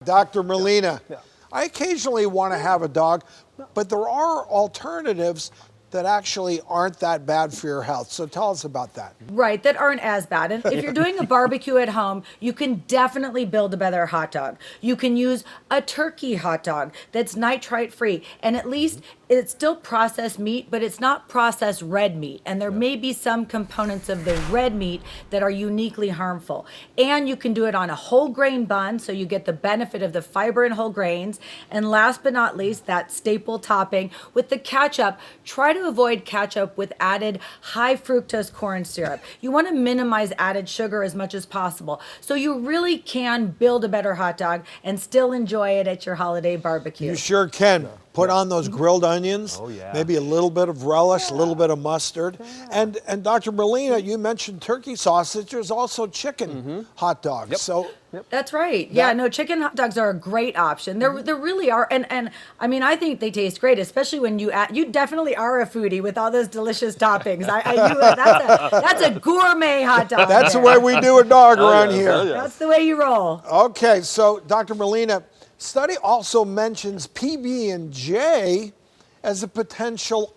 Dr. Melina, I occasionally want to have a dog, but there are alternatives that actually aren't that bad for your health. So tell us about that. Right, that aren't as bad. And if you're doing a barbecue at home, you can definitely build a better hot dog. You can use a turkey hot dog that's nitrite free. And at least it's still processed meat, but it's not processed red meat. And there may be some components of the red meat that are uniquely harmful. And you can do it on a whole grain bun, so you get the benefit of the fiber in whole grains. And last but not least, that staple topping with the ketchup. Try to avoid ketchup with added high fructose corn syrup. You want to minimize added sugar as much as possible. So you really can build a better hot dog and still enjoy it at your holiday barbecue. You sure can. Put on those grilled onions, maybe a little bit of relish, a little bit of mustard. And Dr. Melina, you mentioned turkey sausage. There's also chicken hot dogs. So That's right. Yeah, no, chicken hot dogs are a great option. There really are, and I mean, I think they taste great, especially when you add. You definitely are a foodie with all those delicious toppings. I knew it. That's a gourmet hot dog. that's the way we do a dog around here. That's the way you roll. Okay, so Dr. Melina, study also mentions PB&J as a potential,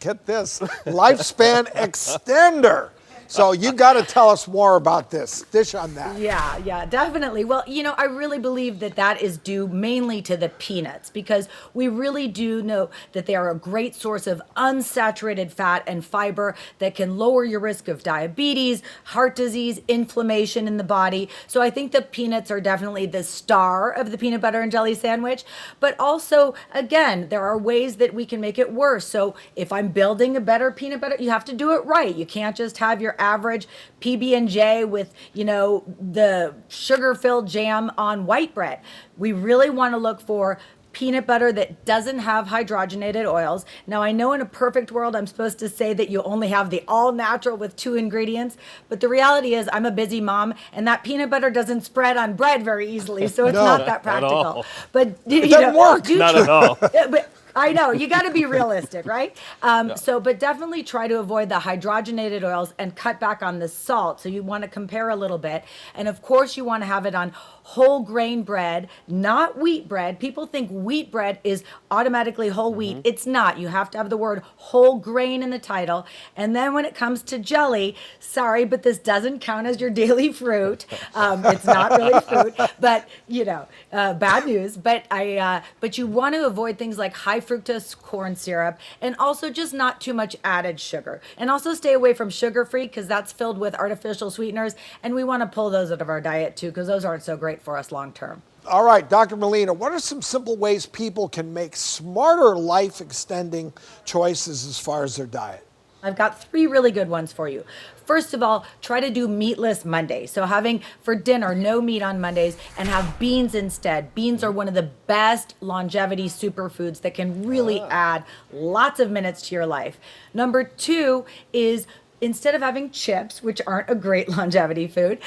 get this, lifespan extender. So you got to tell us more about this. Dish on that. Yeah, definitely. Well, you know, I really believe that is due mainly to the peanuts, because we really do know that they are a great source of unsaturated fat and fiber that can lower your risk of diabetes, heart disease, inflammation in the body. So I think the peanuts are definitely the star of the peanut butter and jelly sandwich. But also, again, there are ways that we can make it worse. So if I'm building a better peanut butter, you have to do it right. You can't just have your average PB&J with, you know, the sugar-filled jam on white bread. We really want to look for peanut butter that doesn't have hydrogenated oils. Now, I know in a perfect world, I'm supposed to say that you only have the all natural with 2 ingredients, but the reality is I'm a busy mom, and that peanut butter doesn't spread on bread very easily, so it's not that practical. But it doesn't work. Not at all. But I know, you got to be realistic, right? But definitely try to avoid the hydrogenated oils and cut back on the salt. So you want to compare a little bit. And of course, you want to have it on whole grain bread, not wheat bread. People think wheat bread is automatically whole wheat. It's not. You have to have the word whole grain in the title. And then when it comes to jelly, sorry, but this doesn't count as your daily fruit. It's not really fruit, but you know, bad news. But you want to avoid things like high fructose corn syrup, and also just not too much added sugar. And also stay away from sugar-free, because that's filled with artificial sweeteners, and we want to pull those out of our diet too, because those aren't so great for us long term. All right, Dr. Melina, what are some simple ways people can make smarter life-extending choices as far as their diet? I've got 3 really good ones for you. First of all, try to do meatless Mondays. So having for dinner no meat on Mondays, and have beans instead. Beans are one of the best longevity superfoods that can really add lots of minutes to your life. Number 2 is, instead of having chips, which aren't a great longevity food,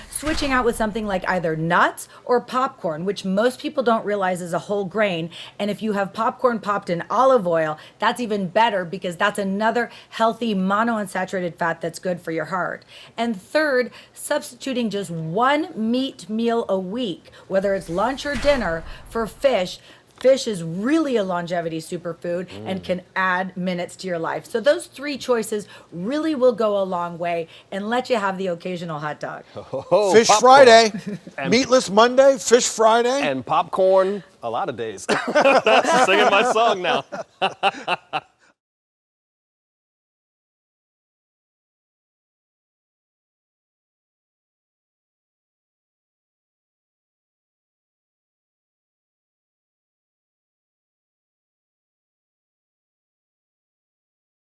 switching out with something like either nuts or popcorn, which most people don't realize is a whole grain. And if you have popcorn popped in olive oil, that's even better, because that's another healthy monounsaturated fat that's good for your heart. And third, substituting just 1 meat meal a week, whether it's lunch or dinner, for fish. Fish is really a longevity superfood and can add minutes to your life. So those 3 choices really will go a long way and let you have the occasional hot dog. Fish popcorn. Friday, meatless Monday, fish Friday. And popcorn a lot of days. Singing my song now.